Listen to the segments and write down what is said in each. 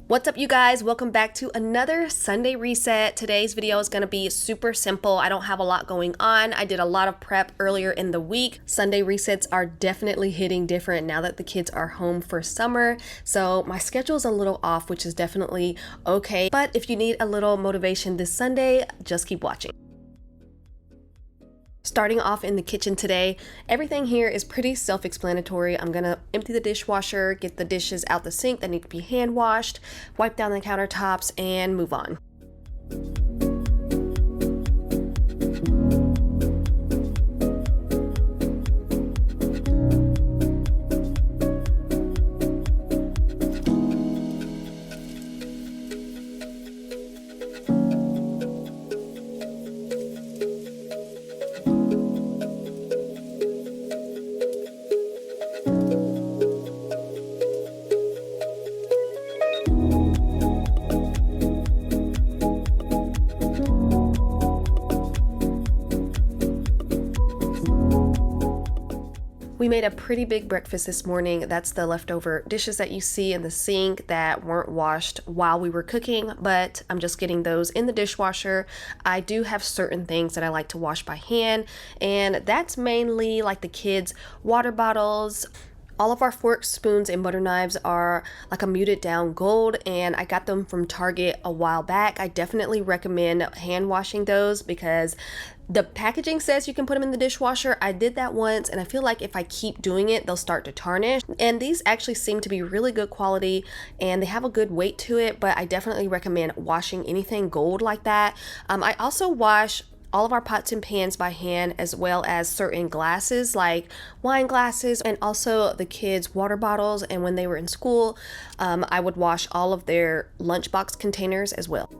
What's up, you guys? Welcome back to another Sunday reset. Today's video is going to be super simple. I don't have a lot going on. I did a lot of prep earlier in the week. Sunday resets are definitely hitting different now that the kids are home for summer. So my schedule is a little off, which is definitely okay. But if you need a little motivation this Sunday, just keep watching. Starting off in the kitchen today, everything here is pretty self-explanatory. I'm gonna empty the dishwasher, get the dishes out the sink that need to be hand washed, wipe down the countertops, and move on. We made a pretty big breakfast this morning. That's the leftover dishes that you see in the sink that weren't washed while we were cooking, but I'm just getting those in the dishwasher. I do have certain things that I like to wash by hand, and that's mainly like the kids' water bottles. All of our forks, spoons, and butter knives are like a muted down gold, and I got them from Target a while back. I definitely recommend hand washing those because the packaging says you can put them in the dishwasher. I did that once, and I feel like if I keep doing it, they'll start to tarnish. And these actually seem to be really good quality, and they have a good weight to it, but I definitely recommend washing anything gold like that. I also wash all of our pots and pans by hand, as well as certain glasses like wine glasses, and also the kids' water bottles. And when they were in school, I would wash all of their lunchbox containers as well.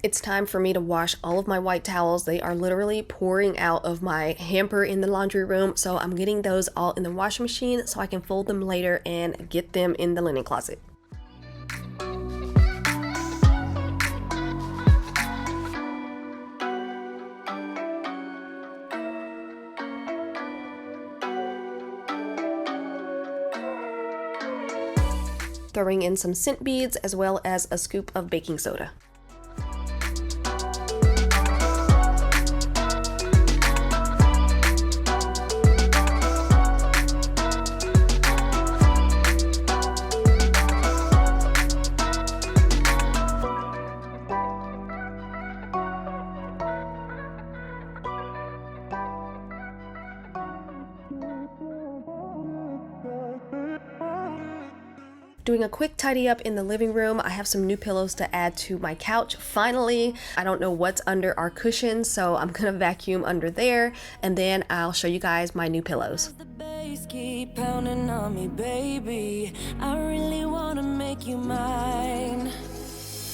It's time for me to wash all of my white towels. They are literally pouring out of my hamper in the laundry room, so I'm getting those all in the washing machine so I can fold them later and get them in the linen closet. throwing in some scent beads as well as a scoop of baking soda. Doing a quick tidy up in the living room. I have some new pillows to add to my couch. Finally, I don't know what's under our cushions, so I'm gonna vacuum under there, and then I'll show you guys my new pillows. The bass keep pounding on me, baby. I really wanna make you mine.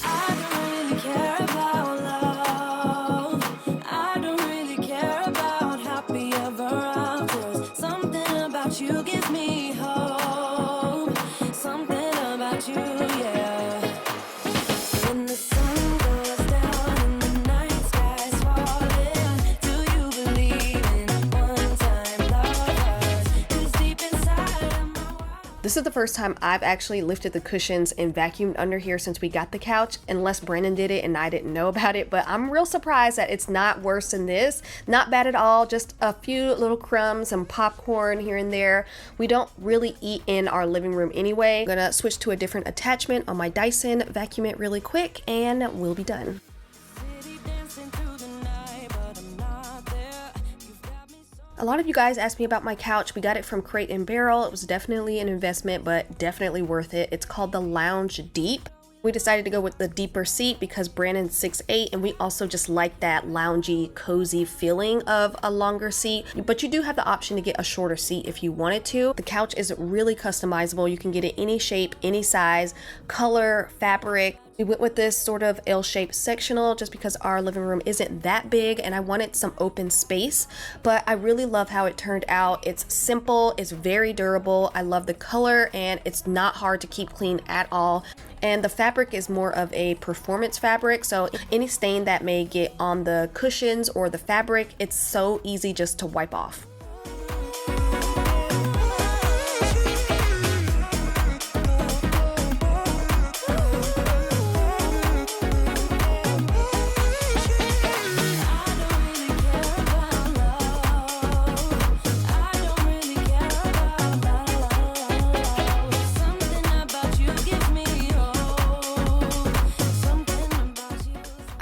I don't really care about love. I don't really care about happy ever afters. Something about you gives me hope. Something about you, yeah. When the sun goes down and the night sky's falling, do you believe in one-time lovers? 'Cause deep inside of my world. This is the first time I've actually lifted the cushions and vacuumed under here since we got the couch, unless Brandon did it and I didn't know about it, but I'm real surprised that it's not worse than this. Not bad at all, just a few little crumbs and popcorn here and there. We don't really eat in our living room anyway. I'm gonna switch to a different attachment on my Dyson, vacuum it really quick, and we'll be done. City dancing through the night, but I'm not there. You've got me so. A lot of you guys asked me about my couch. We got it from Crate and Barrel. It was definitely an investment, but definitely worth it. It's called the Lounge Deep. We decided to go with the deeper seat because Brandon's 6'8", and we also just like that loungy, cozy feeling of a longer seat. But you do have the option to get a shorter seat if you wanted to. The couch is really customizable. You can get it any shape, any size, color, fabric. We went with this sort of L-shaped sectional just because our living room isn't that big and I wanted some open space, but I really love how it turned out. It's simple, it's very durable. I love the color and it's not hard to keep clean at all. And the fabric is more of a performance fabric, so any stain that may get on the cushions or the fabric, it's so easy just to wipe off.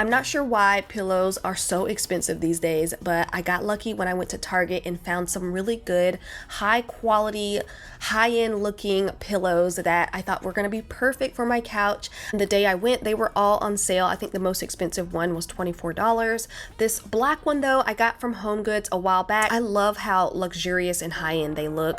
I'm not sure why pillows are so expensive these days, but I got lucky when I went to Target and found some really good, high quality, high-end looking pillows that I thought were gonna be perfect for my couch. And the day I went, they were all on sale. I think the most expensive one was $24. This black one though, I got from HomeGoods a while back. I love how luxurious and high-end they look.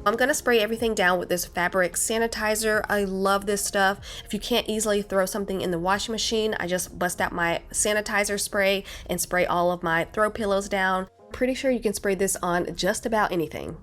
I'm gonna spray everything down with this fabric sanitizer. I love this stuff. If you can't easily throw something in the washing machine, I just bust out my sanitizer spray and spray all of my throw pillows down. Pretty sure you can spray this on just about anything.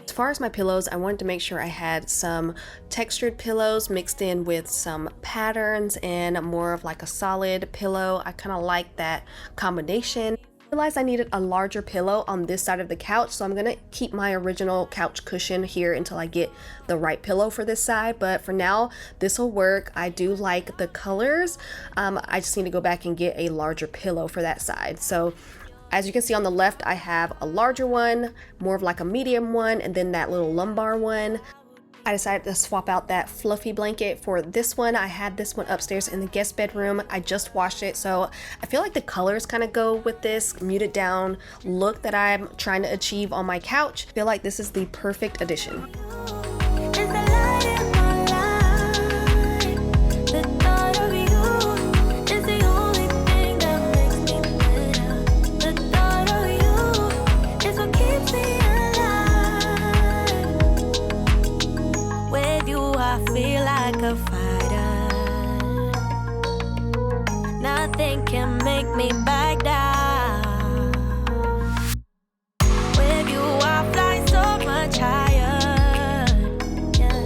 As far as my pillows, I wanted to make sure I had some textured pillows mixed in with some patterns and more of like a solid pillow. I kind of like that combination. I realized I needed a larger pillow on this side of the couch, so I'm gonna keep my original couch cushion here until I get the right pillow for this side, but for now this will work. I do like the colors. I just need to go back and get a larger pillow for that side. So as you can see on the left, I have a larger one, more of like a medium one, and then that little lumbar one. I decided to swap out that fluffy blanket for this one. I had this one upstairs in the guest bedroom. I just washed it, so I feel like the colors kind of go with this muted down look that I'm trying to achieve on my couch. I feel like this is the perfect addition. a fighter. Nothing can make me back down. With you I fly so much higher. Yeah.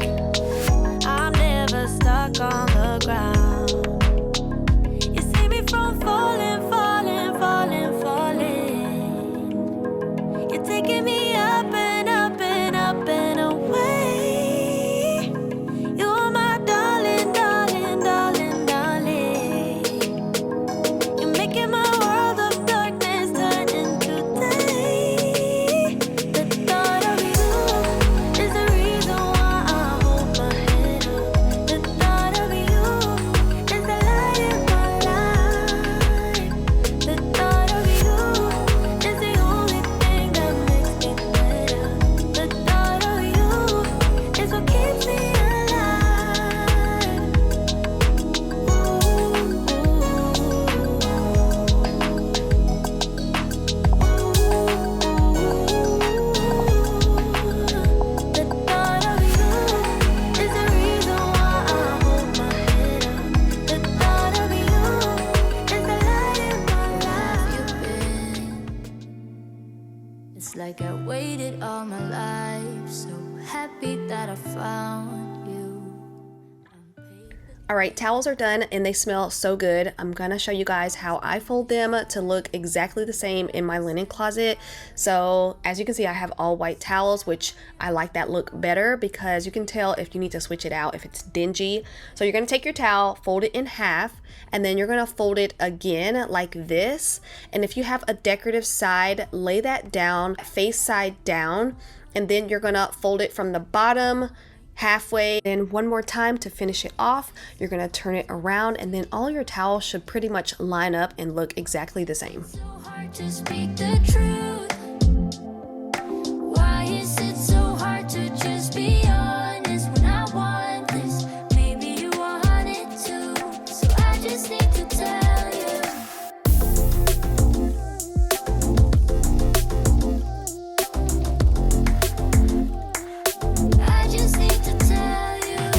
I'm never stuck on the ground. You see me from falling, falling, falling, falling. You're taking me up and up and up and away. You're my darling, darling, darling, darling. You're making my world of darkness turn into day. The thought of you is the reason why I hold my head up. The thought of you is the light in my life. The thought of you is the only thing that makes me better. The thought of you is what keeps me It's like I waited all my life, so happy that I found you. All right, towels are done and they smell so good. I'm gonna show you guys how I fold them to look exactly the same in my linen closet. So as you can see, I have all white towels, which I like that look better because you can tell if you need to switch it out if it's dingy. So you're gonna take your towel, fold it in half, and then you're gonna fold it again like this. And if you have a decorative side, lay that down, face side down, and then you're gonna fold it from the bottom halfway. Then one more time to finish it off, you're gonna turn it around, and then all your towels should pretty much line up and look exactly the same. So hard to speak the truth. Why is it so hard to just be honest when I want this? Maybe you want it too, so I just need to tell you. I just need to tell you.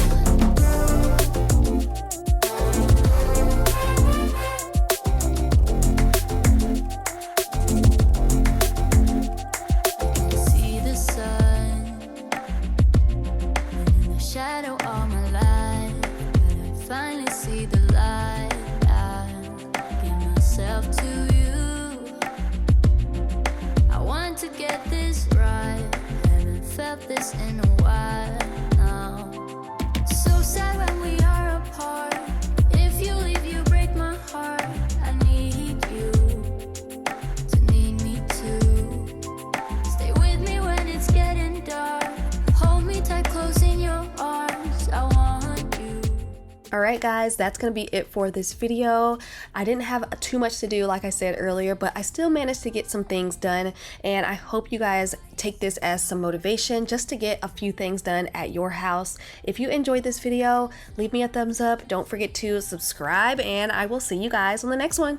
See the sun in the shadow all my life, but I finally see the light. I give myself to you. I want to get this right. Haven't felt this in a while now. So sad when we are apart. If you leave, you break my heart. I need you to need me too. Stay with me when it's getting dark. Hold me tight, close in your arms. I want you. All right, guys, that's gonna be it for this video. I didn't have too much to do, like I said earlier, but I still managed to get some things done, and I hope you guys take this as some motivation just to get a few things done at your house. If you enjoyed this video, leave me a thumbs up. Don't forget to subscribe, and I will see you guys on the next one.